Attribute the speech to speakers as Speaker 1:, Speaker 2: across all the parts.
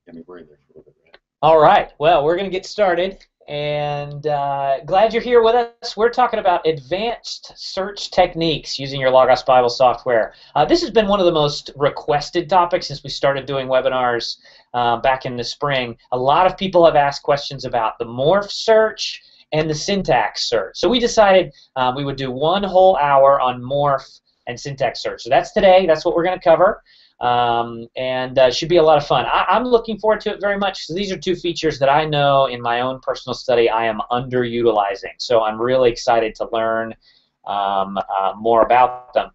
Speaker 1: Got me worried there for a little bit, right?
Speaker 2: All right. Well, we're going to get started, and glad you're here with us. We're talking about advanced search techniques using your Logos Bible software. This has been one of the most requested topics since we started doing webinars back in the spring. A lot of people have asked questions about the morph search and the syntax search. So we decided we would do one whole hour on morph and syntax search. So that's today. That's what we're going to cover. And should be a lot of fun. I'm looking forward to it very much. So these are two features that I know in my own personal study I am underutilizing. So I'm really excited to learn more about them.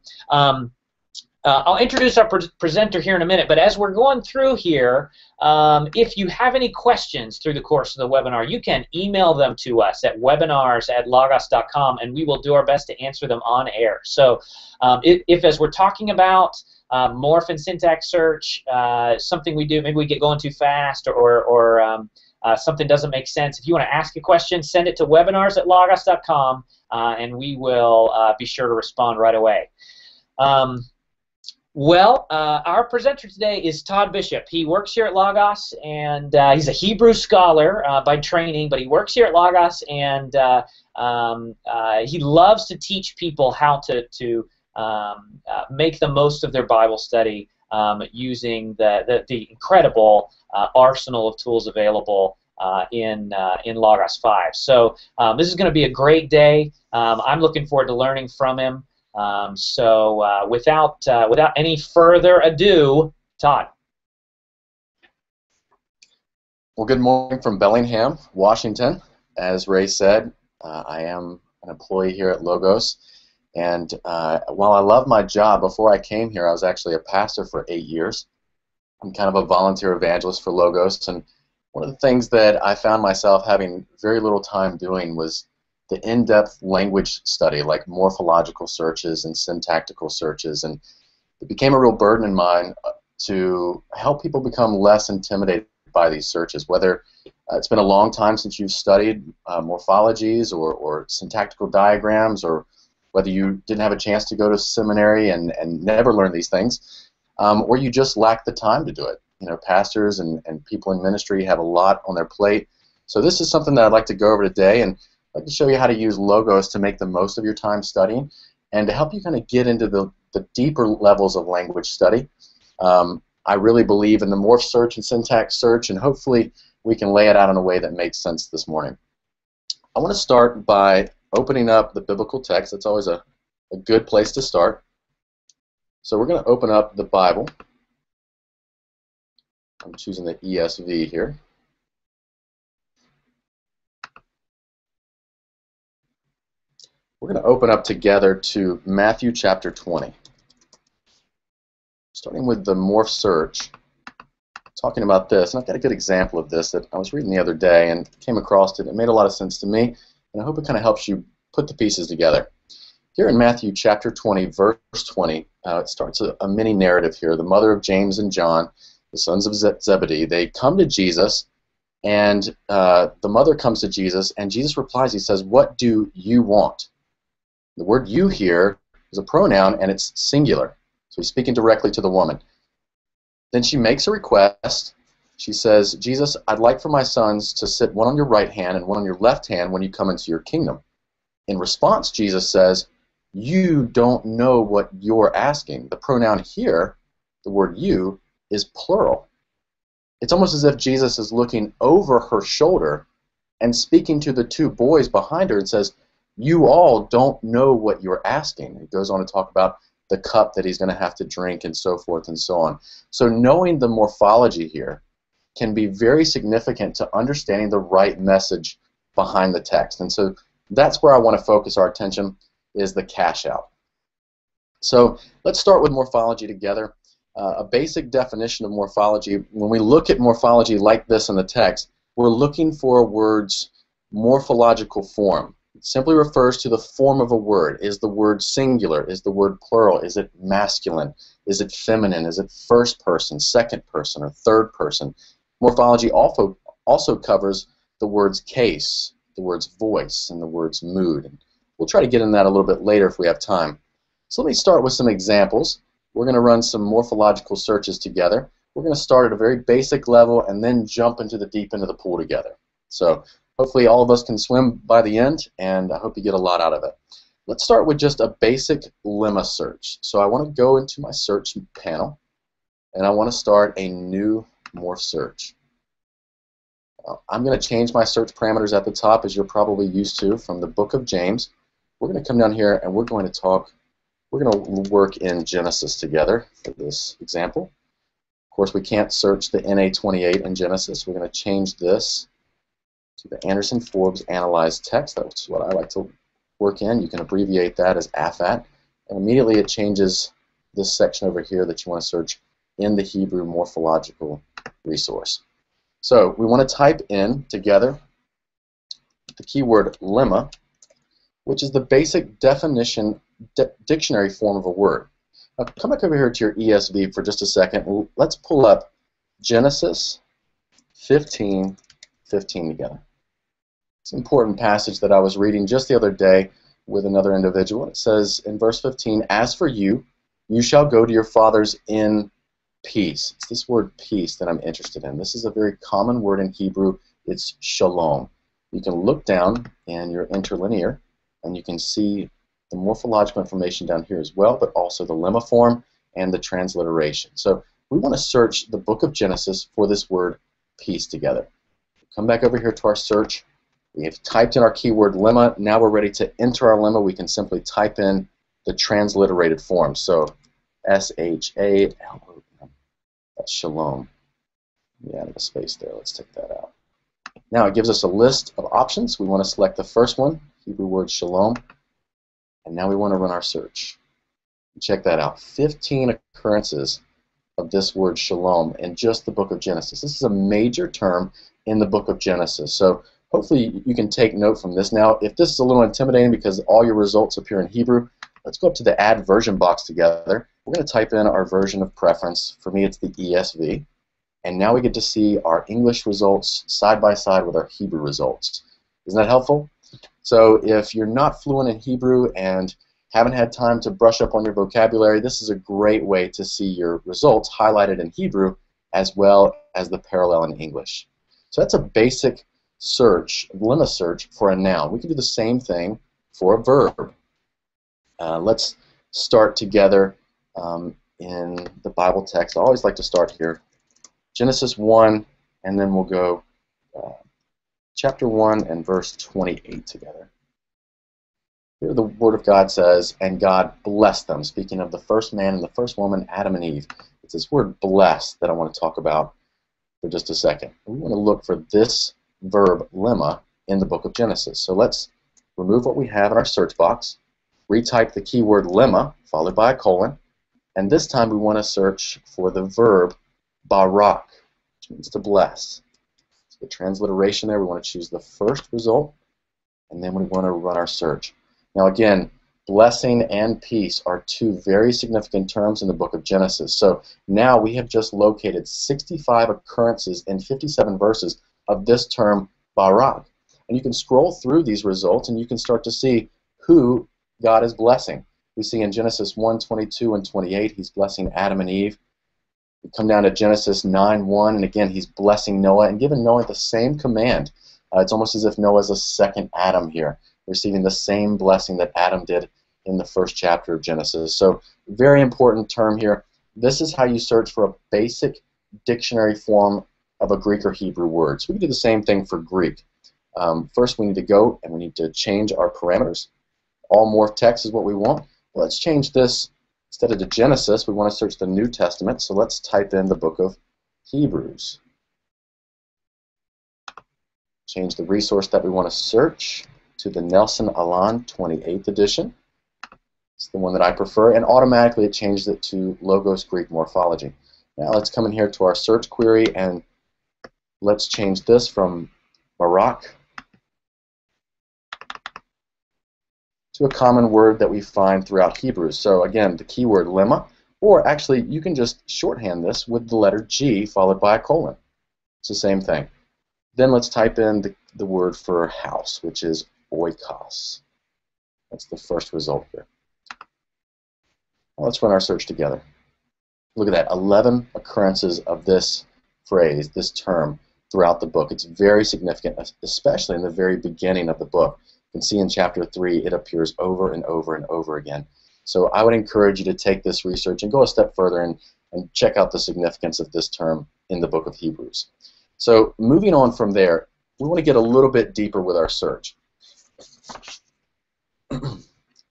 Speaker 2: I'll introduce our presenter here in a minute, but as we're going through here, if you have any questions through the course of the webinar, you can email them to us at webinars@logos.com, and we will do our best to answer them on air. So if as we're talking about morph and syntax search, something we do, maybe we get going too fast or something doesn't make sense. If you want to ask a question, send it to webinars@logos.com, and we will be sure to respond right away. Our presenter today is Todd Bishop. He works here at Logos, and he's a Hebrew scholar by training, but he works here at Logos, and he loves to teach people how to make the most of their Bible study using the incredible arsenal of tools available in Logos 5. So this is going to be a great day. I'm looking forward to learning from him. Without any further ado, Todd.
Speaker 1: Well, good morning from Bellingham, Washington. As Ray said, I am an employee here at Logos, and while I love my job, before I came here, I was actually a pastor for 8 years. I'm kind of a volunteer evangelist for Logos, and one of the things that I found myself having very little time doing was the in-depth language study, like morphological searches and syntactical searches, and it became a real burden in mine to help people become less intimidated by these searches, whether it's been a long time since you've studied morphologies or syntactical diagrams, or whether you didn't have a chance to go to seminary and never learn these things, or you just lack the time to do it. You know, pastors and people in ministry have a lot on their plate, so this is something that I'd like to go over today, and I'd like to show you how to use Logos to make the most of your time studying and to help you kind of get into the deeper levels of language study. I really believe in the morph search and syntax search, and hopefully we can lay it out in a way that makes sense this morning. I want to start by opening up the biblical text. That's always a good place to start. So we're going to open up the Bible. I'm choosing the ESV here. We're going to open up together to Matthew chapter 20. Starting with the morph search, talking about this, and I've got a good example of this that I was reading the other day and came across it. It made a lot of sense to me, and I hope it kind of helps you put the pieces together. Here in Matthew chapter 20, verse 20, it starts a mini narrative here. The mother of James and John, the sons of Zebedee, they come to Jesus, and the mother comes to Jesus, and Jesus replies, he says, "What do you want?" The word "you" here is a pronoun, and it's singular. So he's speaking directly to the woman. Then she makes a request. She says, "Jesus, I'd like for my sons to sit one on your right hand and one on your left hand when you come into your kingdom." In response, Jesus says, "You don't know what you're asking." The pronoun here, the word "you," is plural. It's almost as if Jesus is looking over her shoulder and speaking to the two boys behind her and says, "You all don't know what you're asking." He goes on to talk about the cup that he's going to have to drink and so forth and so on. So knowing the morphology here can be very significant to understanding the right message behind the text. And so that's where I want to focus our attention, is the cash out. So let's start with morphology together. A basic definition of morphology: when we look at morphology like this in the text, we're looking for a word's morphological form. It simply refers to the form of a word. Is the word singular? Is the word plural? Is it masculine? Is it feminine? Is it first person, second person, or third person? Morphology also covers the word's case, the word's voice, and the word's mood. And we'll try to get into that a little bit later if we have time. So let me start with some examples. We're going to run some morphological searches together. we're going to start at a very basic level and then jump into the deep end of the pool together. So hopefully all of us can swim by the end, and I hope you get a lot out of it. Let's start with just a basic lemma search. So I want to go into my search panel, and I want to start a new morph search. I'm going to change my search parameters at the top, as you're probably used to from the book of James. We're going to come down here and we're going to work in Genesis together for this example. Of course, we can't search the NA28 in Genesis. We're going to change this to the Anderson-Forbes Analyzed Text. That's what I like to work in. You can abbreviate that as AFAT. And immediately it changes this section over here that you want to search in the Hebrew morphological resource. So we want to type in together the keyword lemma, which is the basic definition dictionary form of a word. Now come back over here to your ESV for just a second. Let's pull up Genesis 15:15 together. It's an important passage that I was reading just the other day with another individual. It says in verse 15, "As for you, you shall go to your fathers in peace." It's this word peace that I'm interested in. This is a very common word in Hebrew. It's shalom. You can look down in your interlinear and you can see the morphological information down here as well, but also the lemma form and the transliteration. So we want to search the book of Genesis for this word peace together. Come back over here to our search. We have typed in our keyword lemma. Now we're ready to enter our lemma. We can simply type in the transliterated form. So S-H-A-L-O-M. That's shalom. Yeah, added a space there. Let's take that out. Now it gives us a list of options. We want to select the first one, Hebrew word shalom. And now we want to run our search. Check that out. 15 occurrences of this word shalom in just the book of Genesis. This is a major term in the book of Genesis. So hopefully you can take note from this. Now, if this is a little intimidating because all your results appear in Hebrew, let's go up to the Add Version box together. We're going to type in our version of preference. For me, it's the ESV. And now we get to see our English results side by side with our Hebrew results. Isn't that helpful? So if you're not fluent in Hebrew and haven't had time to brush up on your vocabulary, this is a great way to see your results highlighted in Hebrew as well as the parallel in English. So that's a basic search, lemma search for a noun. We can do the same thing for a verb. Let's start together in the Bible text. I always like to start here. Genesis 1, and then we'll go chapter 1 and verse 28 together. Here the Word of God says, "And God blessed them," speaking of the first man and the first woman, Adam and Eve. It's this word blessed that I want to talk about for just a second. We want to look for this verb lemma in the book of Genesis. So let's remove what we have in our search box, retype the keyword lemma, followed by a colon, and this time we want to search for the verb barak, which means to bless. So the transliteration there, we want to choose the first result, and then we want to run our search. Now again, blessing and peace are two very significant terms in the book of Genesis. So now we have just located 65 occurrences in 57 verses of this term barak. And you can scroll through these results and you can start to see who God is blessing. We see in Genesis 1, 22 and 28, he's blessing Adam and Eve. We come down to Genesis 9:1, and again, he's blessing Noah and giving Noah the same command. It's almost as if Noah's a second Adam here, receiving the same blessing that Adam did in the first chapter of Genesis. So, very important term here. This is how you search for a basic dictionary form of a Greek or Hebrew word. So we can do the same thing for Greek. First, we need to go and we need to change our parameters. All morph text is what we want. Well, let's change this. Instead of the Genesis, we want to search the New Testament, so let's type in the book of Hebrews. Change the resource that we want to search to the Nelson Alan 28th edition. It's the one that I prefer, and automatically it changes it to Logos Greek Morphology. Now let's come in here to our search query, and let's change this from barak to a common word that we find throughout Hebrews. So again, the keyword lemma, or actually you can just shorthand this with the letter G followed by a colon. It's the same thing. Then let's type in the word for house, which is oikos. That's the first result here. Now let's run our search together. Look at that, 11 occurrences of this phrase, this term, throughout the book. It's very significant, especially in the very beginning of the book. You can see in chapter 3 it appears over and over and over again. So I would encourage you to take this research and go a step further and check out the significance of this term in the book of Hebrews. So moving on from there, we want to get a little bit deeper with our search.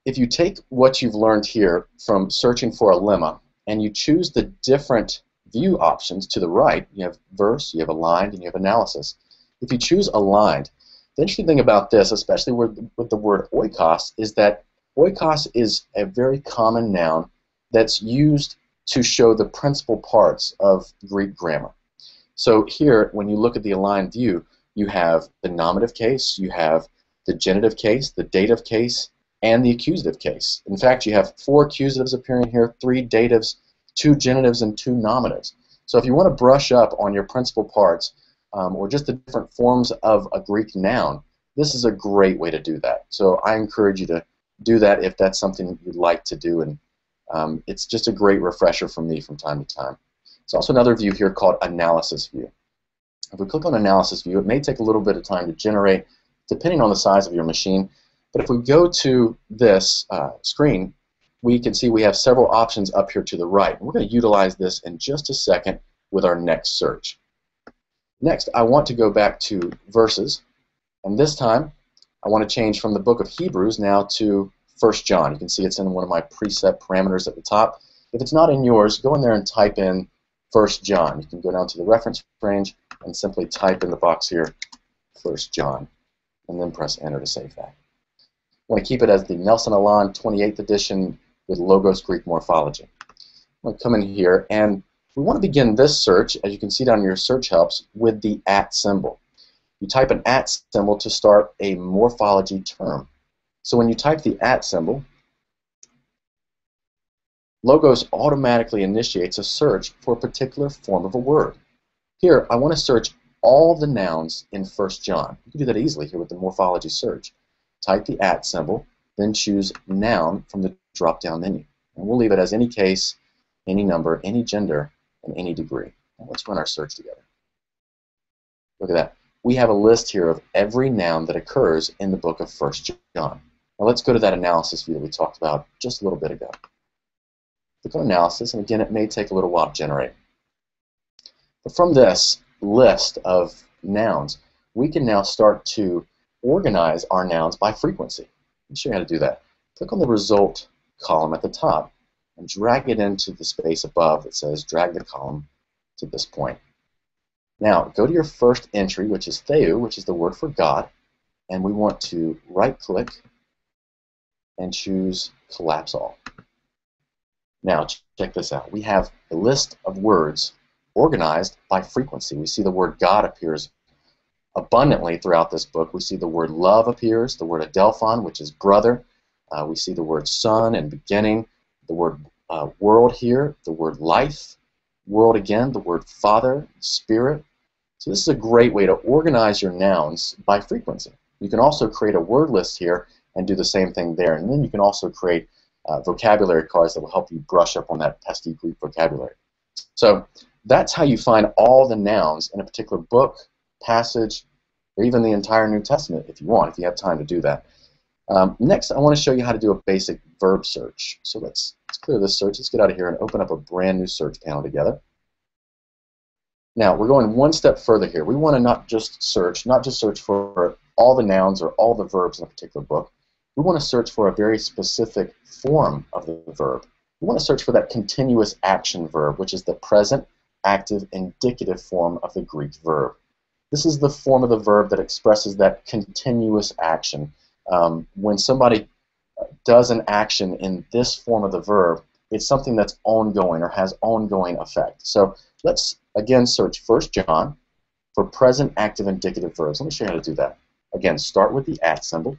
Speaker 1: If you take what you've learned here from searching for a lemma and you choose the different view options to the right, you have verse, you have aligned, and you have analysis. If you choose aligned, the interesting thing about this, especially with the word oikos, is that oikos is a very common noun that's used to show the principal parts of Greek grammar. So here, when you look at the aligned view, you have the nominative case, you have the genitive case, the dative case, and the accusative case. In fact, you have 4 accusatives appearing here, 3 datives, 2 genitives, and 2 nominatives. So if you want to brush up on your principal parts, or just the different forms of a Greek noun, this is a great way to do that. So I encourage you to do that if that's something you'd like to do, and it's just a great refresher for me from time to time. There's also another view here called analysis view. If we click on analysis view, it may take a little bit of time to generate, depending on the size of your machine. But if we go to this screen, we can see we have several options up here to the right. We're going to utilize this in just a second with our next search. Next, I want to go back to verses, and this time I want to change from the book of Hebrews now to 1 John. You can see it's in one of my preset parameters at the top. If it's not in yours, go in there and type in 1 John. You can go down to the reference range and simply type in the box here 1 John, and then press enter to save that. I want to keep it as the Nelson Alan 28th edition with Logos Greek morphology. I'm going to come in here, and we want to begin this search, as you can see down in your search helps, with the @ symbol. You type an @ symbol to start a morphology term. So when you type the @ symbol, Logos automatically initiates a search for a particular form of a word. Here, I want to search all the nouns in 1 John. You can do that easily here with the morphology search. Type the @ symbol, then choose noun from the drop-down menu. And we'll leave it as any case, any number, any gender, and any degree. Now let's run our search together. Look at that. We have a list here of every noun that occurs in the book of 1 John. Now let's go to that analysis view that we talked about just a little bit ago. Click on analysis, and again, it may take a little while to generate. But from this list of nouns, we can now start to organize our nouns by frequency. Let me show you how to do that. Click on the result column at the top and drag it into the space above that says drag the column to this point. Now, go to your first entry, which is Theou, which is the word for God, and we want to right-click and choose Collapse All. Now, check this out. We have a list of words organized by frequency. We see the word God appears abundantly throughout this book. We see the word love appears, the word adelphon, which is brother. We see the word son and beginning, the word world here, the word life, world again, the word father, spirit. So this is a great way to organize your nouns by frequency. You can also create a word list here and do the same thing there. And then you can also create vocabulary cards that will help you brush up on that pesky Greek vocabulary. So that's how you find all the nouns in a particular book, passage, or even the entire New Testament if you want, if you have time to do that. Next, I want to show you how to do a basic verb search. So let's clear this search. Let's get out of here and open up a brand new search panel together. Now, we're going one step further here. We want to not just search for all the nouns or all the verbs in a particular book. We want to search for a very specific form of the verb. We want to search for that continuous action verb, which is the present, active, indicative form of the Greek verb. This is the form of the verb that expresses that continuous action. When somebody does an action in this form of the verb, it's something that's ongoing or has ongoing effect. So let's again search 1 John for present, active, indicative verbs. Let me show you how to do that. Again, start with the @ symbol.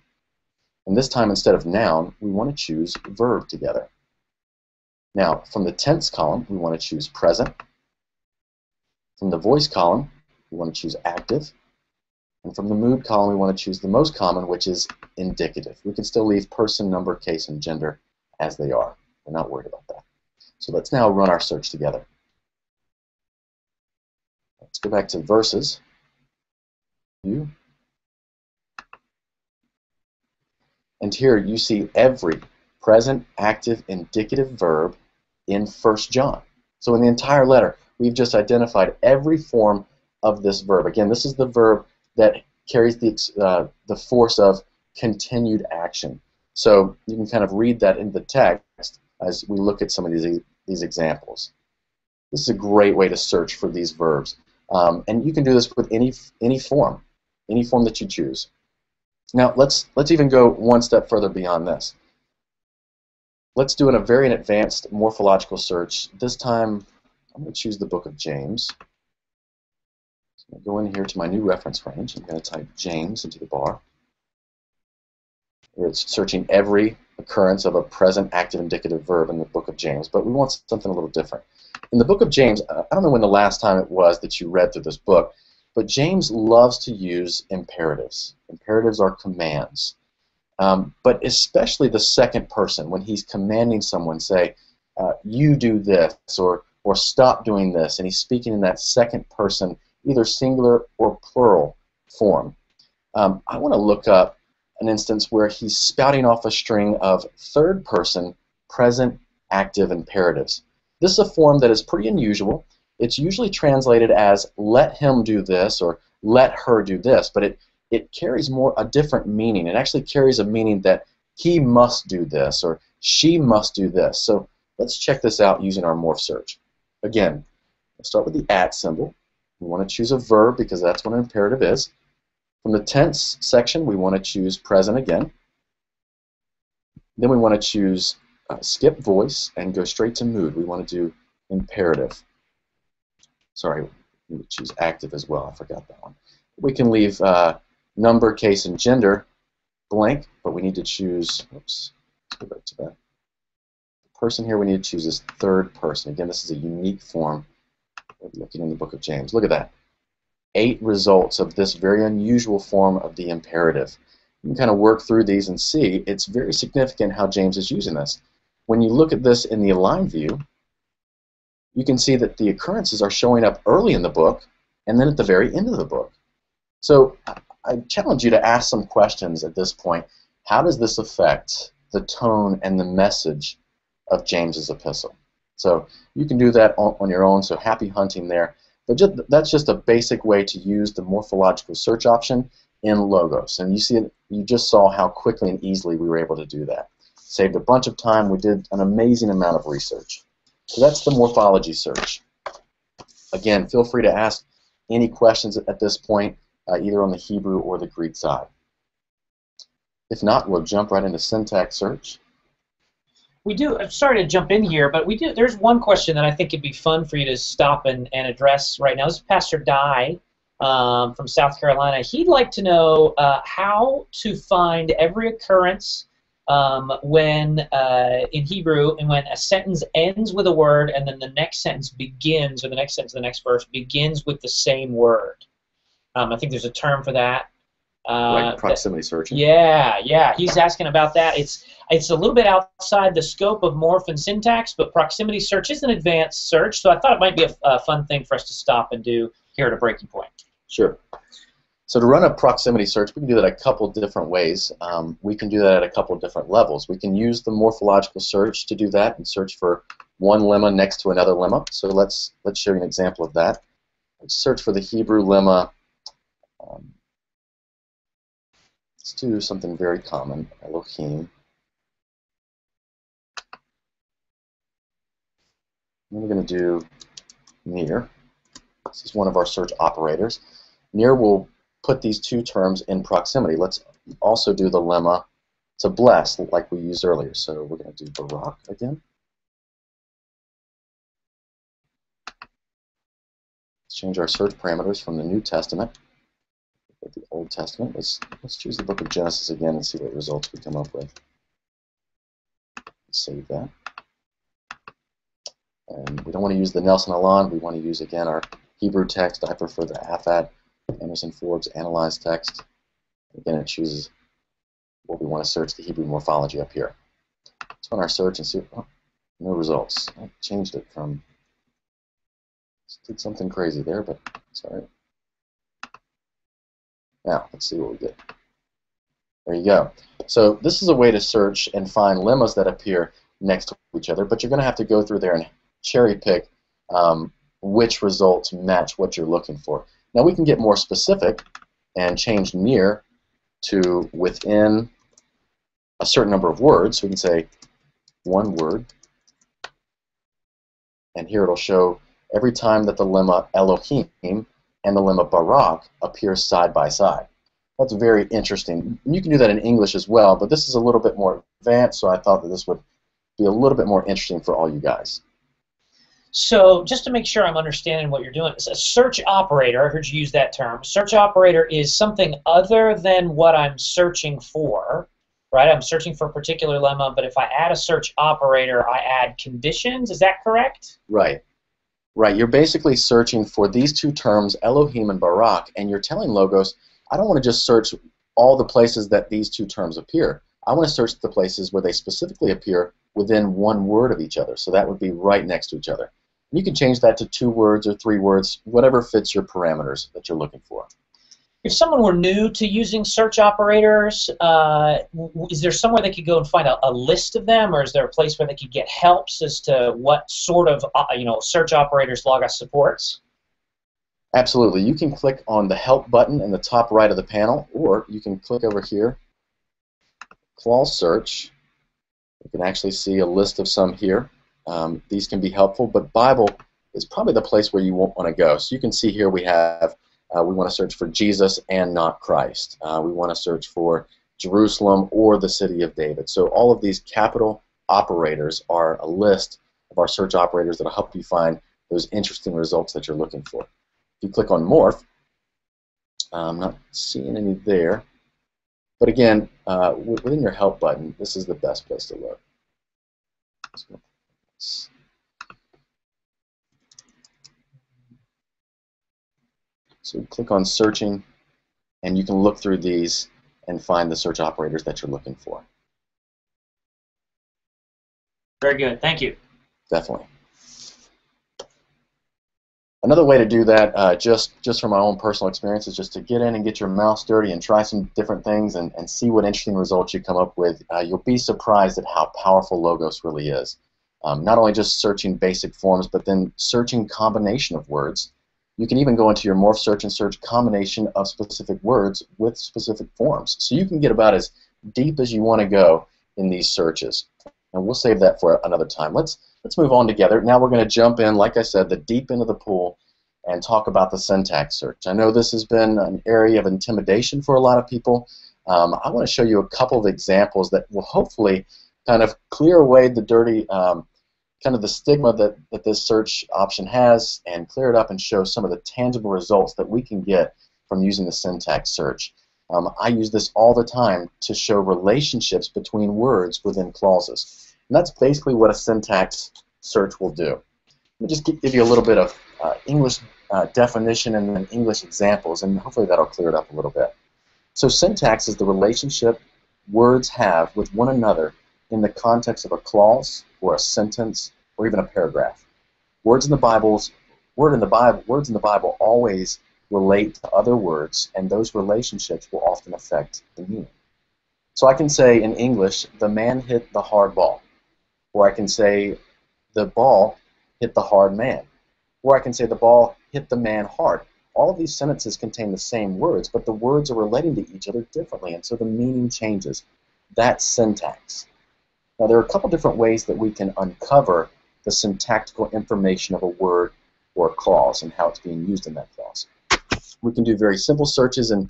Speaker 1: And this time, instead of noun, we want to choose verb together. Now, from the tense column, we want to choose present. From the voice column, we want to choose active. And from the mood column, we want to choose the most common, which is indicative. We can still leave person, number, case, and gender as they are. We're not worried about that. So let's now run our search together. Let's go back to verses. View. And here you see every present active indicative verb in 1 John. So in the entire letter, we've just identified every form of this verb. Again, this is the verb that carries the force of continued action. So you can kind of read that in the text as we look at some of these examples. This is a great way to search for these verbs. And you can do this with any form that you choose. Now let's even go one step further beyond this. Let's do a very advanced morphological search. This time I'm going to choose the book of James. So I'm going to go in here to my new reference range. I'm going to type James into the bar. Where it's searching every occurrence of a present active indicative verb in the book of James, but we want something a little different. In the book of James, I don't know when the last time it was that you read through this book, but James loves to use imperatives. Imperatives are commands. But especially the second person, when he's commanding someone, say, you do this, or stop doing this, and he's speaking in that second person, either singular or plural form. I want to look up an instance where he's spouting off a string of third person present active imperatives. This is a form that is pretty unusual. It's usually translated as let him do this or let her do this, but it carries a different meaning. It actually carries a meaning that he must do this or she must do this. So let's check this out using our morph search. Again, let's start with the at symbol. We want to choose a verb because that's what an imperative is. From the tense section, we want to choose present again. Then we want to choose skip voice and go straight to mood. We want to do imperative. Sorry, we would choose active as well. I forgot that one. We can leave number, case, and gender blank, but we need to choose, oops, let's go back to that. The person here we need to choose is third person. Again, this is a unique form. We're looking in the book of James. Look at that. 8 results of this very unusual form of the imperative. You can kind of work through these and see it's very significant how James is using this. When you look at this in the align view, you can see that the occurrences are showing up early in the book and then at the very end of the book. So I challenge you to ask some questions at this point. How does this affect the tone and the message of James's epistle? So you can do that on your own, so happy hunting there. But that's just a basic way to use the morphological search option in Logos. And you just saw how quickly and easily we were able to do that. Saved a bunch of time. We did an amazing amount of research. So that's the morphology search. Again, feel free to ask any questions at this point, either on the Hebrew or the Greek side. If not, we'll jump right into syntax search.
Speaker 2: We do. I'm sorry to jump in here, but there's one question that I think it'd be fun for you to stop and address right now. This is Pastor Dye from South Carolina. He'd like to know how to find every occurrence when in Hebrew, and when a sentence ends with a word, and then the next sentence begins, or the next sentence, the next verse begins with the same word. I think there's a term for that.
Speaker 1: Like proximity searching.
Speaker 2: Yeah. He's asking about that. It's a little bit outside the scope of morph and syntax, but proximity search is an advanced search, so I thought it might be a fun thing for us to stop and do here at a breaking point.
Speaker 1: Sure. So to run a proximity search, we can do that a couple different ways. We can do that at a couple different levels. We can use the morphological search to do that and search for one lemma next to another lemma. So let's show you an example of that. Let's search for the Hebrew lemma. Let's do something very common, Elohim. And we're going to do near. This is one of our search operators. Near will put these two terms in proximity. Let's also do the lemma to bless, like we used earlier. So we're going to do Barak again. Let's change our search parameters from the New Testament to the Old Testament. Let's choose the book of Genesis again and see what results we come up with. Let's save that. And we don't want to use the Nelson Aland. We want to use, again, our Hebrew text. I prefer the AFAD, Emerson Forbes Analyze text. Again, it chooses what we want to search, the Hebrew morphology up here. Let's run our search and see. Oh, No results. I changed it from, did something crazy there, but sorry. Now, let's see what we get. There you go. So this is a way to search and find lemmas that appear next to each other, but you're going to have to go through there and cherry pick which results match what you're looking for. Now we can get more specific and change near to within a certain number of words. So we can say one word, and here it'll show every time that the lemma Elohim and the lemma Barak appear side by side. That's very interesting. You can do that in English as well, but this is a little bit more advanced, so I thought that this would be a little bit more interesting for all you guys.
Speaker 2: So just to make sure I'm understanding what you're doing, a search operator, I heard you use that term, search operator is something other than what I'm searching for, right? I'm searching for a particular lemma, but if I add a search operator, I add conditions, is that correct?
Speaker 1: Right. Right. You're basically searching for these two terms, Elohim and Barak, and you're telling Logos, I don't want to just search all the places that these two terms appear. I want to search the places where they specifically appear within one word of each other. So that would be right next to each other. And you can change that to 2 words or 3 words, whatever fits your parameters that you're looking for.
Speaker 2: If someone were new to using search operators, is there somewhere they could go and find a list of them, or is there a place where they could get helps as to what sort of search operators Logos supports?
Speaker 1: Absolutely. You can click on the Help button in the top right of the panel, or you can click over here, Clause Search. You can actually see a list of some here. These can be helpful, but Bible is probably the place where you won't want to go. So you can see here we have, we want to search for Jesus and not Christ. We want to search for Jerusalem or the city of David. So all of these capital operators are a list of our search operators that will help you find those interesting results that you're looking for. If you click on Morph, I'm not seeing any there. But again, within your Help button, this is the best place to look. So click on Searching, and you can look through these and find the search operators that you're looking for.
Speaker 2: Very good. Thank you.
Speaker 1: Definitely. Another way to do that, just from my own personal experience, is just to get in and get your mouse dirty and try some different things and see what interesting results you come up with. You'll be surprised at how powerful Logos really is. Not only just searching basic forms, but then searching combination of words. You can even go into your morph search and search combination of specific words with specific forms. So you can get about as deep as you want to go in these searches. And we'll save that for another time. Let's move on together. Now we're going to jump in, like I said, the deep end of the pool and talk about the syntax search. I know this has been an area of intimidation for a lot of people. I want to show you a couple of examples that will hopefully kind of clear away the dirty, kind of the stigma that this search option has, and clear it up and show some of the tangible results that we can get from using the syntax search. I use this all the time to show relationships between words within clauses. And that's basically what a syntax search will do. Let me just give you a little bit of English definition and then English examples, and hopefully that'll clear it up a little bit. So syntax is the relationship words have with one another in the context of a clause or a sentence or even a paragraph. Words in the Bible always relate to other words, and those relationships will often affect the meaning. So I can say in English, the man hit the hard ball. Or I can say the ball hit the hard man. Or I can say the ball hit the man hard. All of these sentences contain the same words, but the words are relating to each other differently, and so the meaning changes. That's syntax. Now there are a couple different ways that we can uncover the syntactical information of a word or a clause and how it's being used in that clause. We can do very simple searches in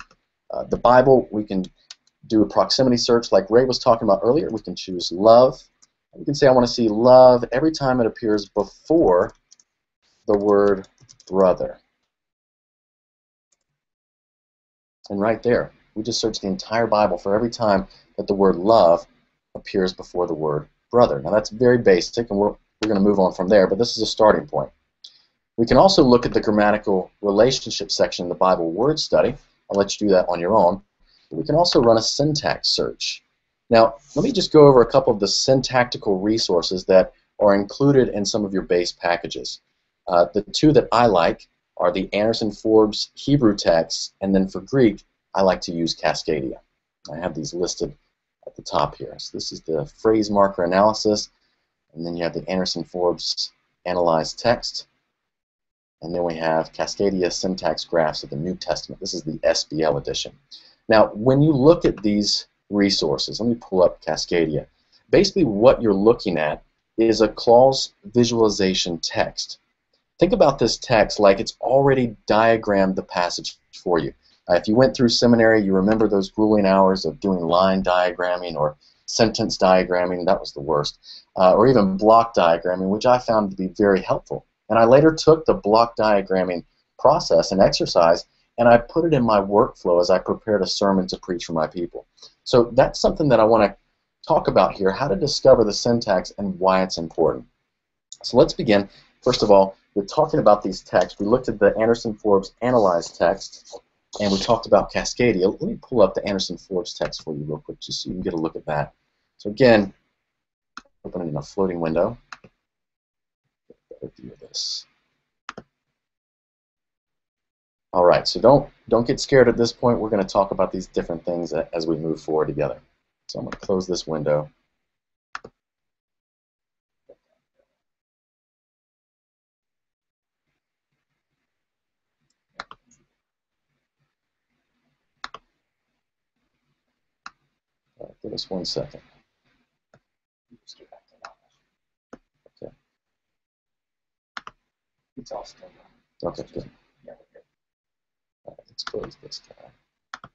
Speaker 1: the Bible. We can do a proximity search like Ray was talking about earlier. We can choose love. We can say I want to see love every time it appears before the word brother. And right there, we just searched the entire Bible for every time that the word love appears before the word brother. Now that's very basic, and we're going to move on from there, but this is a starting point. We can also look at the grammatical relationship section in the Bible word study. I'll let you do that on your own. We can also run a syntax search. Now, let me just go over a couple of the syntactical resources that are included in some of your base packages. The two that I like are the Anderson-Forbes Hebrew text, and then for Greek, I like to use Cascadia. I have these listed at the top here. So this is the phrase marker analysis, and then you have the Anderson-Forbes analyzed text, and then we have Cascadia syntax graphs of the New Testament. This is the SBL edition. Now, when you look at these resources, let me pull up Cascadia. Basically, what you're looking at is a clause visualization text. Think about this text like it's already diagrammed the passage for you. If you went through seminary, you remember those grueling hours of doing line diagramming or sentence diagramming. That was the worst. Or even block diagramming, which I found to be very helpful. And I later took the block diagramming process and exercise, and I put it in my workflow as I prepared a sermon to preach for my people. So that's something that I want to talk about here, how to discover the syntax and why it's important. So let's begin. First of all, we're talking about these texts. We looked at the Anderson-Forbes analyzed text, and we talked about Cascadia. Let me pull up the Anderson-Forbes text for you real quick just so you can get a look at that. So again, open it in a floating window. Better view of this. All right, so don't get scared at this point. We're going to talk about these different things as we move forward together. So I'm going to close this window. All right, give us 1 second. Okay.
Speaker 2: It's all still
Speaker 1: Okay, good. All right, let's close this guy.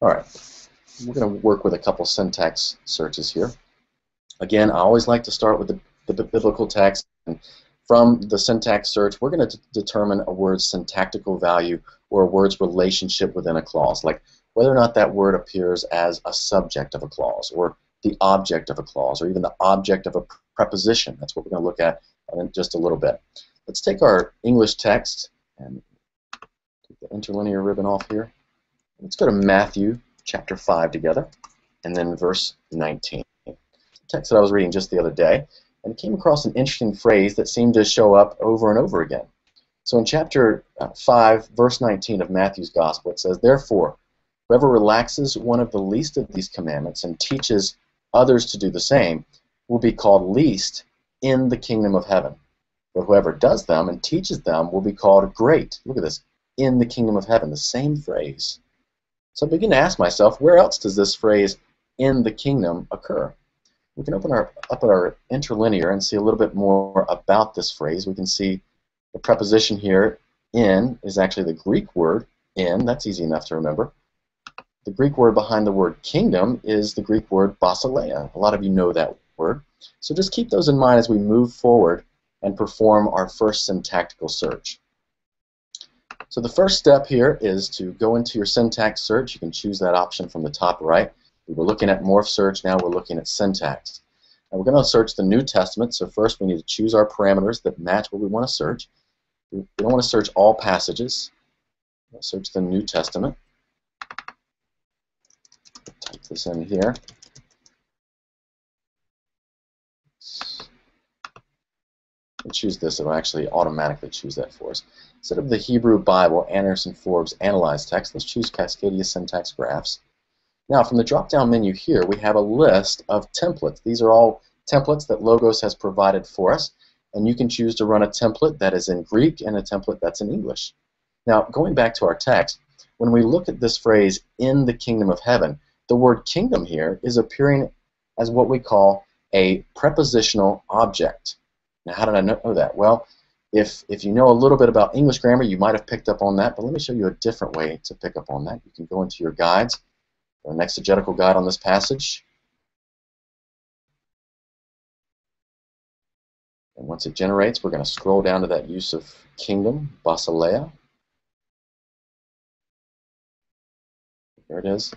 Speaker 1: All right, we're going to work with a couple syntax searches here. Again, I always like to start with the biblical text. And from the syntax search, we're going to determine a word's syntactical value or a word's relationship within a clause, like whether or not that word appears as a subject of a clause or the object of a clause or even the object of a preposition. That's what we're going to look at in just a little bit. Let's take our English text and take the interlinear ribbon off here. Let's go to Matthew chapter 5 together, and then verse 19. The text that I was reading just the other day, and came across an interesting phrase that seemed to show up over and over again. So in chapter 5, verse 19 of Matthew's Gospel, it says, "Therefore, whoever relaxes one of the least of these commandments and teaches others to do the same will be called least in the kingdom of heaven. But whoever does them and teaches them will be called great." Look at this, in the kingdom of heaven, the same phrase. So I begin to ask myself, where else does this phrase, in the kingdom, occur? We can open up our interlinear and see a little bit more about this phrase. We can see the preposition here, in, is actually the Greek word in. That's easy enough to remember. The Greek word behind the word kingdom is the Greek word basileia. A lot of you know that word. So just keep those in mind as we move forward and perform our first syntactical search. So the first step here is to go into your syntax search. You can choose that option from the top right. We were looking at morph search, now we're looking at syntax. And we're going to search the New Testament, so first we need to choose our parameters that match what we want to search. We don't want to search all passages. We'll search the New Testament. Type this in here. We'll choose this, it'll actually automatically choose that for us. Instead of the Hebrew Bible, Anderson-Forbes analyzed text, let's choose Cascadia syntax graphs. Now, from the drop-down menu here, we have a list of templates. These are all templates that Logos has provided for us, and you can choose to run a template that is in Greek and a template that's in English. Now, going back to our text, when we look at this phrase, in the kingdom of heaven, the word kingdom here is appearing as what we call a prepositional object. Now, how did I know that? Well, if you know a little bit about English grammar, you might have picked up on that, but let me show you a different way to pick up on that. You can go into your guides, an exegetical guide on this passage, and once it generates, we're going to scroll down to that use of kingdom, basileia. There it is.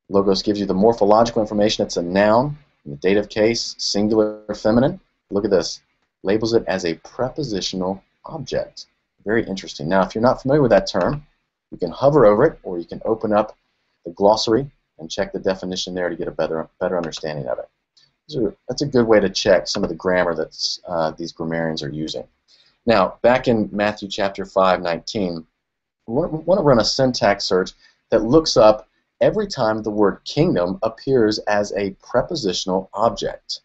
Speaker 1: Logos gives you the morphological information. It's a noun, in the dative case, singular, feminine. Look at this. Labels it as a prepositional object. Very interesting. Now, if you're not familiar with that term, you can hover over it, or you can open up the glossary and check the definition there to get a better understanding of it. That's a good way to check some of the grammar that these grammarians are using. Now, back in Matthew chapter 5:19, we want to run a syntax search that looks up every time the word kingdom appears as a prepositional object.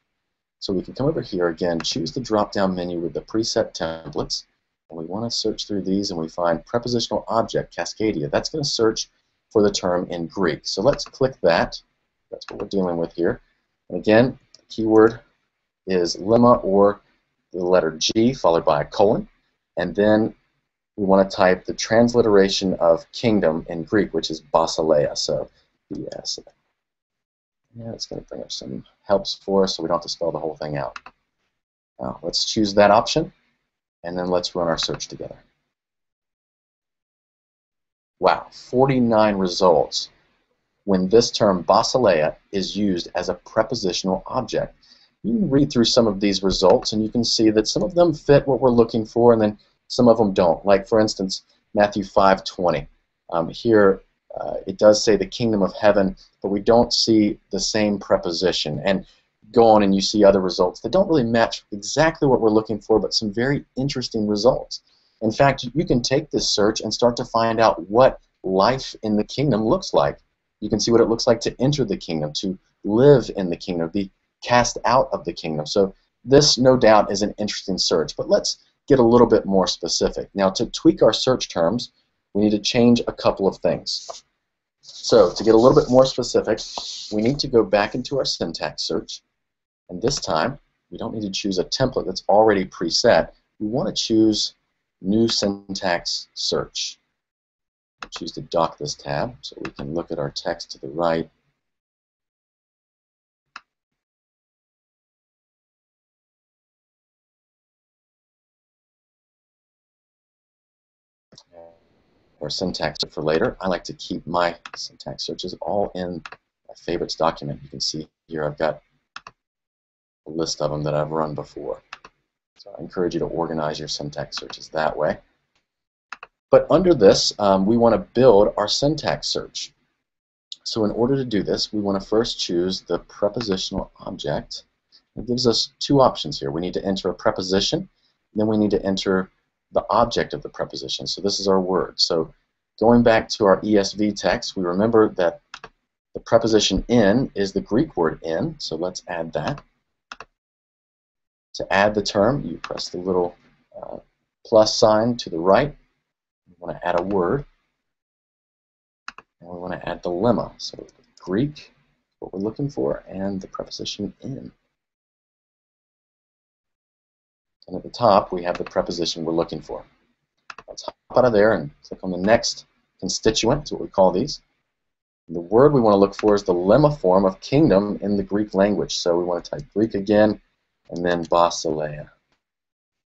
Speaker 1: So we can come over here again, choose the drop-down menu with the preset templates, and we want to search through these, and we find prepositional object, Cascadia. That's going to search for the term in Greek. So let's click that. That's what we're dealing with here. And again, the keyword is lemma, or the letter G followed by a colon, and then we want to type the transliteration of kingdom in Greek, which is basileia. So BS. Yeah, it's going to bring up some helps for us so we don't have to spell the whole thing out. Now, let's choose that option, and then let's run our search together. Wow, 49 results when this term basileia is used as a prepositional object. You can read through some of these results, and you can see that some of them fit what we're looking for, and then some of them don't. Like, for instance, Matthew 5:20. Here, it does say the kingdom of heaven, but we don't see the same preposition. And go on and you see other results that don't really match exactly what we're looking for, but some very interesting results. In fact, you can take this search and start to find out what life in the kingdom looks like. You can see what it looks like to enter the kingdom, to live in the kingdom, be cast out of the kingdom. So this, no doubt, is an interesting search. But let's get a little bit more specific. Now, to tweak our search terms, we need to change a couple of things. So to get a little bit more specific, we need to go back into our syntax search. And this time, we don't need to choose a template that's already preset. We want to choose New Syntax Search. We'll choose to dock this tab so we can look at our text to the right. Or syntax for later. I like to keep my syntax searches all in my favorites document. You can see here I've got a list of them that I've run before. So I encourage you to organize your syntax searches that way. But under this, we want to build our syntax search. So in order to do this, we want to first choose the prepositional object. It gives us two options here. We need to enter a preposition, then we need to enter the object of the preposition. So this is our word. So going back to our ESV text, we remember that the preposition in is the Greek word in, so let's add that. To add the term, you press the little plus sign to the right. We want to add a word, and we want to add the lemma. So Greek, what we're looking for, and the preposition in. And at the top, we have the preposition we're looking for. Let's hop out of there and click on the next constituent, is what we call these. And the word we want to look for is the lemma form of kingdom in the Greek language. So we want to type Greek again, and then basileia.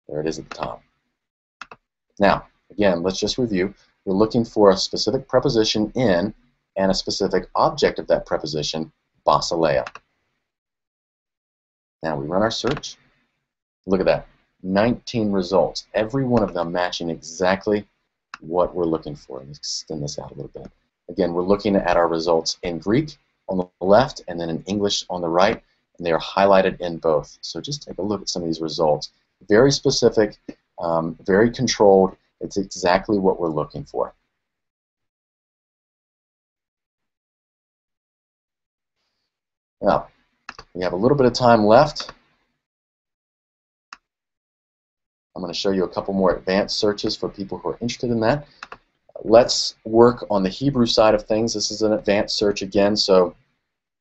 Speaker 1: There it is at the top. Now, again, let's just review. We're looking for a specific preposition in and a specific object of that preposition, basileia. Now we run our search. Look at that. 19 results, every one of them matching exactly what we're looking for. Let's extend this out a little bit. Again, we're looking at our results in Greek on the left and then in English on the right, and they are highlighted in both. So just take a look at some of these results. Very specific, very controlled. It's exactly what we're looking for. Now, we have a little bit of time left. I'm going to show you a couple more advanced searches for people who are interested in that. Let's work on the Hebrew side of things. This is an advanced search again, so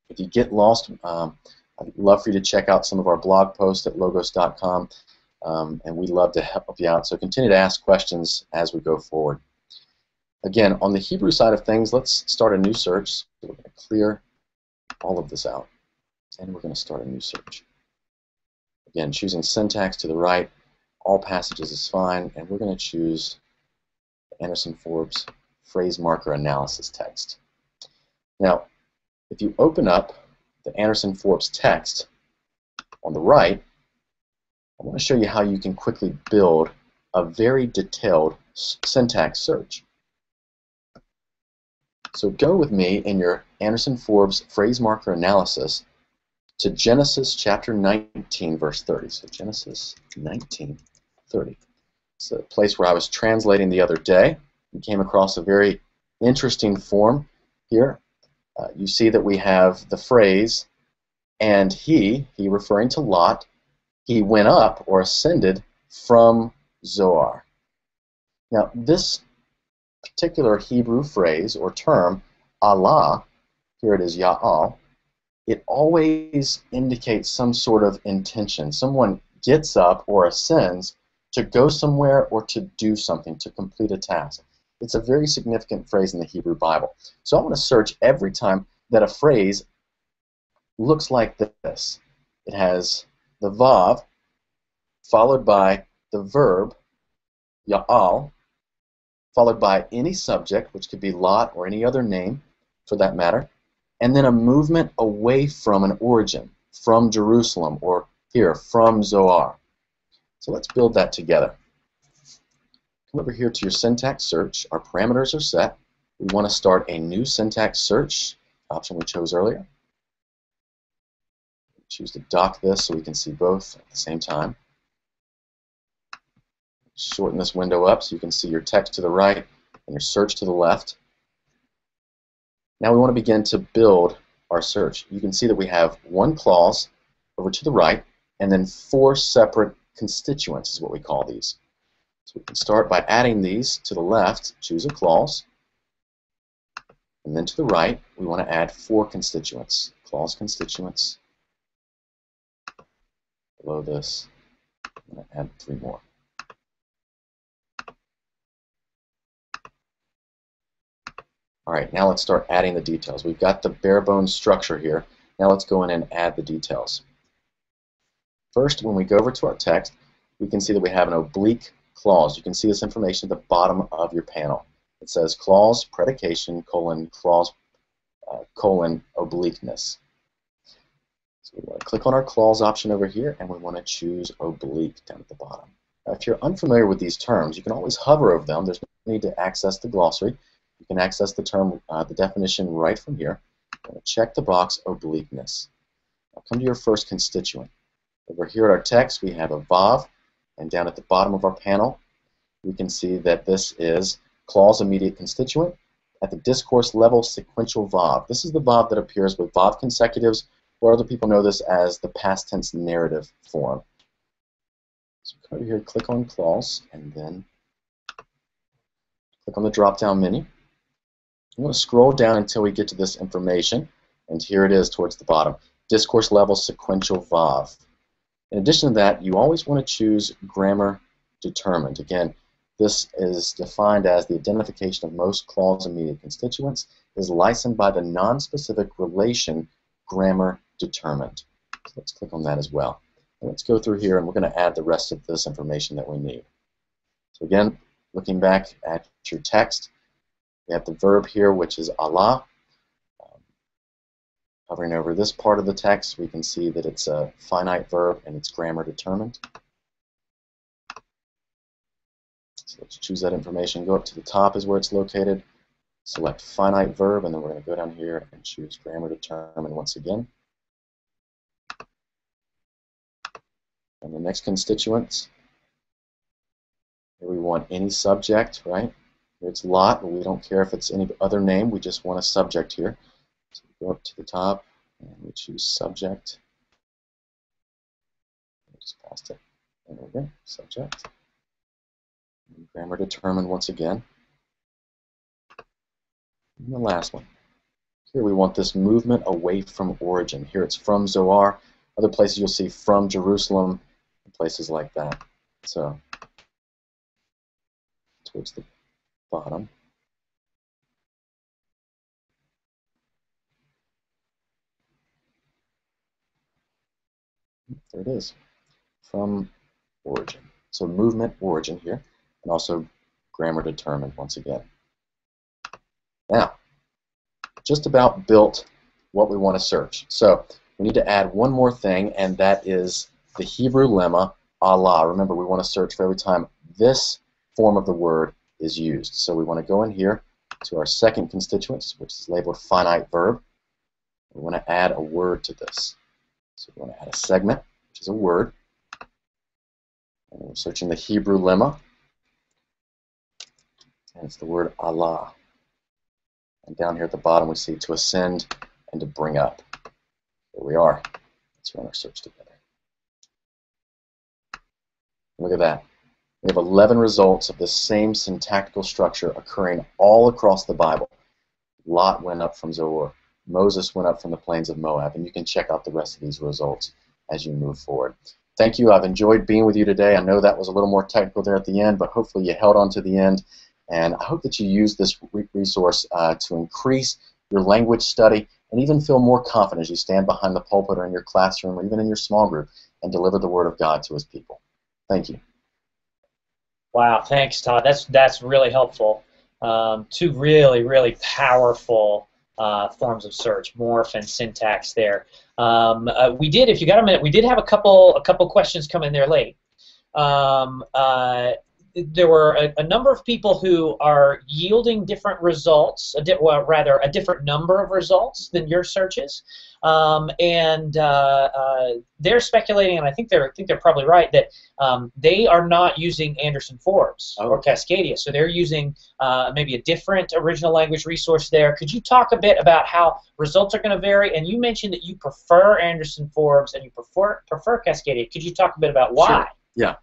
Speaker 1: if you get lost, I'd love for you to check out some of our blog posts at logos.com, and we'd love to help you out. So continue to ask questions as we go forward. Again, on the Hebrew side of things, let's start a new search. So we're going to clear all of this out, and we're going to start a new search. Again, choosing syntax to the right. All passages is fine, and we're going to choose the Anderson-Forbes phrase marker analysis text. Now, if you open up the Anderson-Forbes text on the right, I want to show you how you can quickly build a very detailed syntax search. So go with me in your Anderson-Forbes phrase marker analysis to Genesis chapter 19, verse 30. So Genesis 19:30. It's a place where I was translating the other day and came across a very interesting form here. You see that we have the phrase, and he referring to Lot, he went up or ascended from Zoar. Now, this particular Hebrew phrase or term, Allah, here it is Ya'al, it always indicates some sort of intention. Someone gets up or ascends to go somewhere or to do something, to complete a task. It's a very significant phrase in the Hebrew Bible. So I want to search every time that a phrase looks like this. It has the vav followed by the verb, Ya'al, followed by any subject, which could be Lot or any other name for that matter, and then a movement away from an origin, from Jerusalem, or here, from Zoar. So let's build that together. Come over here to your syntax search. Our parameters are set. We want to start a new syntax search, option we chose earlier. Choose to dock this so we can see both at the same time. Shorten this window up so you can see your text to the right and your search to the left. Now we want to begin to build our search. You can see that we have one clause over to the right and then 4 separate constituents is what we call these. So we can start by adding these to the left, choose a clause, and then to the right we want to add 4 constituents, clause constituents. Below this, I'm going to add 3 more. All right, now let's start adding the details. We've got the bare bones structure here. Now let's go in and add the details. First, when we go over to our text, we can see that we have an oblique clause. You can see this information at the bottom of your panel. It says clause, predication, colon, clause, colon, obliqueness. So we want to click on our clause option over here, and we want to choose oblique down at the bottom. Now, if you're unfamiliar with these terms, you can always hover over them. There's no need to access the glossary. You can access the term, the definition right from here. I'm going to check the box obliqueness. Now come to your first constituent. Over here at our text, we have a vav, and down at the bottom of our panel, we can see that this is clause immediate constituent. At the discourse level, sequential vav. This is the vav that appears with vav consecutives, or other people know this as the past tense narrative form. So come over here, click on clause, and then click on the drop-down menu. I'm going to scroll down until we get to this information, and here it is towards the bottom. Discourse level sequential vav. In addition to that, you always want to choose grammar determined. Again, this is defined as the identification of most clause immediate constituents is licensed by the non-specific relation grammar determined. So let's click on that as well. And let's go through here, and we're going to add the rest of this information that we need. So again, looking back at your text, we have the verb here, which is Allah. Hovering over this part of the text, we can see that it's a finite verb and it's grammar determined. So let's choose that information. Go up to the top is where it's located. Select finite verb, and then we're going to go down here and choose grammar determined once again. And the next constituents, here we want any subject, right? Here it's Lot, but we don't care if it's any other name. We just want a subject here. So we go up to the top, and we choose subject. Just past it. There we go, subject. And grammar determined once again. And the last one. Here we want this movement away from origin. Here it's from Zoar. Other places you'll see from Jerusalem, places like that. So towards the bottom. There it is. From origin. So movement origin here, and also grammar determined once again. Now, just about built what we want to search. So we need to add one more thing, and that is the Hebrew lemma, Allah. Remember, we want to search for every time this form of the word is used. So we want to go in here to our second constituent, which is labeled finite verb. We want to add a word to this. So we want to add a segment, which is a word. And we're searching the Hebrew lemma. And it's the word Allah. And down here at the bottom we see to ascend and to bring up. There we are. Let's run our search together. Look at that. We have 11 results of the same syntactical structure occurring all across the Bible. Lot went up from Zoar. Moses went up from the plains of Moab. And you can check out the rest of these results as you move forward. Thank you. I've enjoyed being with you today. I know that was a little more technical there at the end, but hopefully you held on to the end. And I hope that you use this resource to increase your language study and even feel more confident as you stand behind the pulpit or in your classroom or even in your small group and deliver the Word of God to His people. Thank you.
Speaker 2: Wow, thanks, Todd. That's really helpful. Two really, really powerful forms of search, morph and syntax there. We did, if you got a minute, we did have a couple questions come in there late. There were a number of people who are yielding different results, rather a different number of results than your searches, and they're speculating, and I think they're probably right, that they are not using Anderson-Forbes or Cascadia, so they're using maybe a different original language resource there. Could you talk a bit about how results are going to vary? And you mentioned that you prefer Anderson-Forbes and you prefer Cascadia. Could you talk a bit about why?
Speaker 1: Sure. Yeah.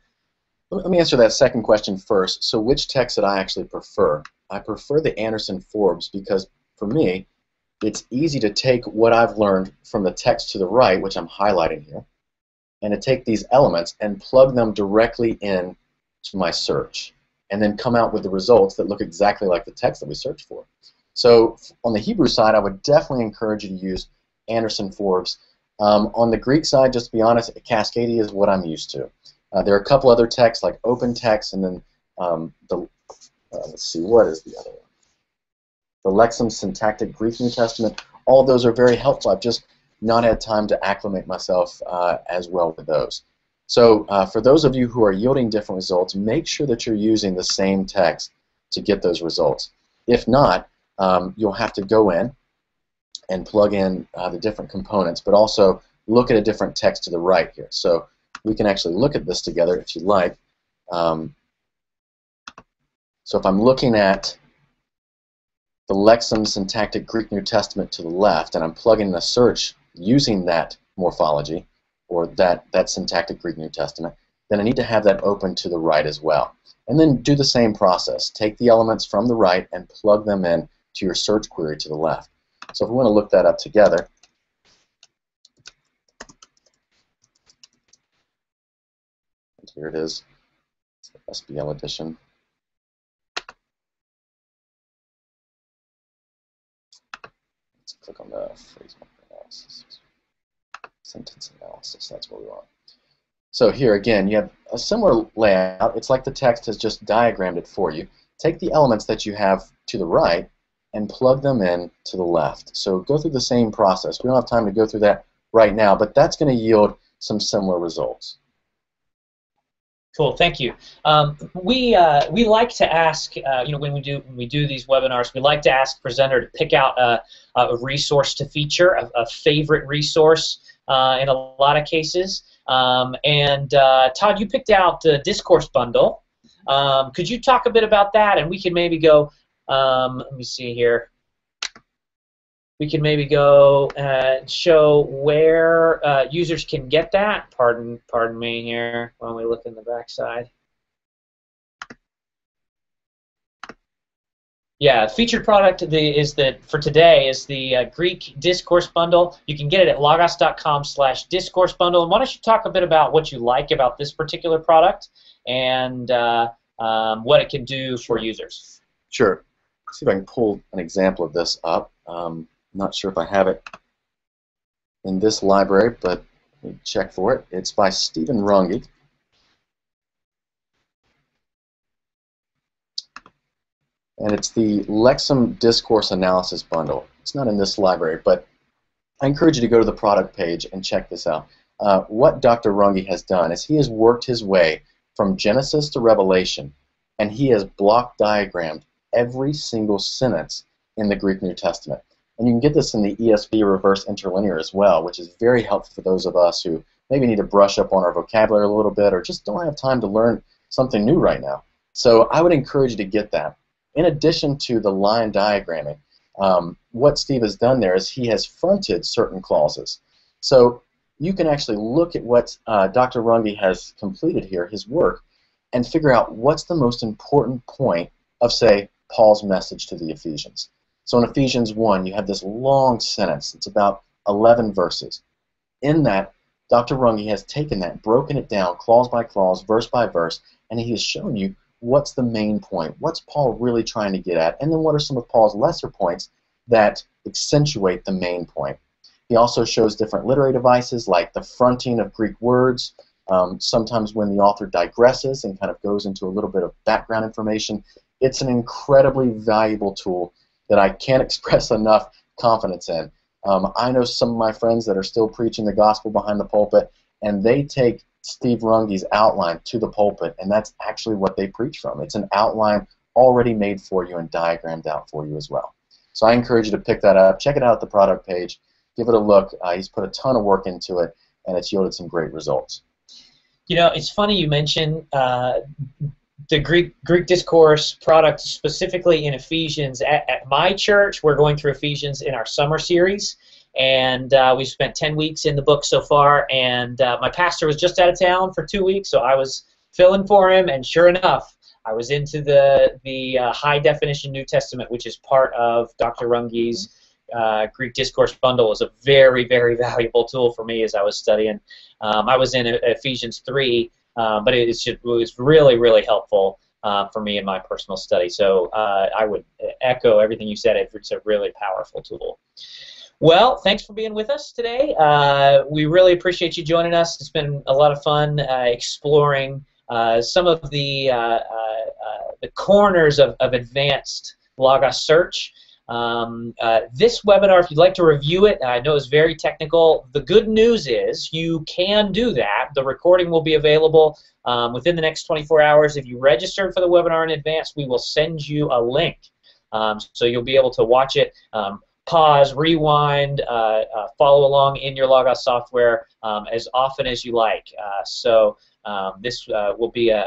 Speaker 1: Let me answer that second question first. So which text did I actually prefer? I prefer the Anderson-Forbes because, for me, it's easy to take what I've learned from the text to the right, which I'm highlighting here, and to take these elements and plug them directly in to my search, and then come out with the results that look exactly like the text that we searched for. So on the Hebrew side, I would definitely encourage you to use Anderson-Forbes. On the Greek side, just to be honest, Cascadia is what I'm used to. There are a couple other texts like open text, and then let's see, what is the other one? The Lexham Syntactic Greek New Testament. All of those are very helpful. I've just not had time to acclimate myself as well with those. So for those of you who are yielding different results, make sure that you're using the same text to get those results. If not, you'll have to go in and plug in the different components, but also look at a different text to the right here. So we can actually look at this together if you like. So if I'm looking at the Lexham Syntactic Greek New Testament to the left, and I'm plugging in a search using that morphology, or that Syntactic Greek New Testament, then I need to have that open to the right as well. And then do the same process. Take the elements from the right and plug them in to your search query to the left. So if we want to look that up together, here it is. It's the SBL edition. Let's click on the phrase marker analysis. Sentence analysis, that's what we want. So here again, you have a similar layout. It's like the text has just diagrammed it for you. Take the elements that you have to the right and plug them in to the left. So go through the same process. We don't have time to go through that right now, but that's going to yield some similar results.
Speaker 2: Cool, thank you. We like to ask, when we do these webinars, we like to ask presenter to pick out a resource to feature, a favorite resource in a lot of cases. Todd, you picked out the discourse bundle. Could you talk a bit about that? And we can maybe go. Let me see here. We can maybe go and show where users can get that. Pardon me here when we look in the backside. Yeah, featured product for today is the Greek Discourse Bundle. You can get it at logos.com/discourse bundle. And why don't you talk a bit about what you like about this particular product and what it can do for users?
Speaker 1: Sure. Let's see if I can pull an example of this up. Not sure if I have it in this library, but let me check for it. It's by Stephen Runge. And it's the Lexham Discourse Analysis Bundle. It's not in this library, but I encourage you to go to the product page and check this out. What Dr. Runge has done is he has worked his way from Genesis to Revelation, and he has block diagrammed every single sentence in the Greek New Testament. And you can get this in the ESV reverse interlinear as well, which is very helpful for those of us who maybe need to brush up on our vocabulary a little bit or just don't have time to learn something new right now. So I would encourage you to get that. In addition to the line diagramming, what Steve has done there is he has fronted certain clauses. So you can actually look at what Dr. Runge has completed here, his work, and figure out what's the most important point of, say, Paul's message to the Ephesians. So in Ephesians 1, you have this long sentence. It's about 11 verses. In that, Dr. Runge has taken that, broken it down clause by clause, verse by verse, and he has shown you what's the main point, what's Paul really trying to get at, and then what are some of Paul's lesser points that accentuate the main point. He also shows different literary devices like the fronting of Greek words, sometimes when the author digresses and kind of goes into a little bit of background information. It's an incredibly valuable tool that I can't express enough confidence in. I know some of my friends that are still preaching the gospel behind the pulpit, and they take Steve Runge's outline to the pulpit, and that's actually what they preach from. It's an outline already made for you and diagrammed out for you as well. So I encourage you to pick that up. Check it out at the product page. Give it a look. He's put a ton of work into it, and it's yielded some great results.
Speaker 2: You know, it's funny you mention the Greek Discourse product specifically in Ephesians. At my church, we're going through Ephesians in our summer series, and we've spent 10 weeks in the book so far, and my pastor was just out of town for 2 weeks, so I was filling for him, and sure enough, I was into the high definition New Testament, which is part of Dr. Runge's Greek Discourse bundle. Is a very, very valuable tool for me as I was studying. I was in Ephesians 3, but it was really, really helpful for me in my personal study. So I would echo everything you said. It's a really powerful tool. Well, thanks for being with us today. We really appreciate you joining us. It's been a lot of fun exploring some of the corners of advanced Logos search. This webinar, if you'd like to review it, I know it's very technical. The good news is you can do that. The recording will be available within the next 24 hours. If you registered for the webinar in advance, we will send you a link. So you'll be able to watch it, pause, rewind, follow along in your Logos software as often as you like. This will be a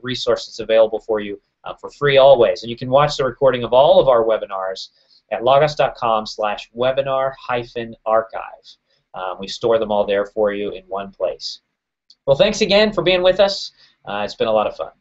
Speaker 2: resource that's available for you for free always. And you can watch the recording of all of our webinars at logos.com/webinar-archive. We store them all there for you in one place. Well, thanks again for being with us. It's been a lot of fun.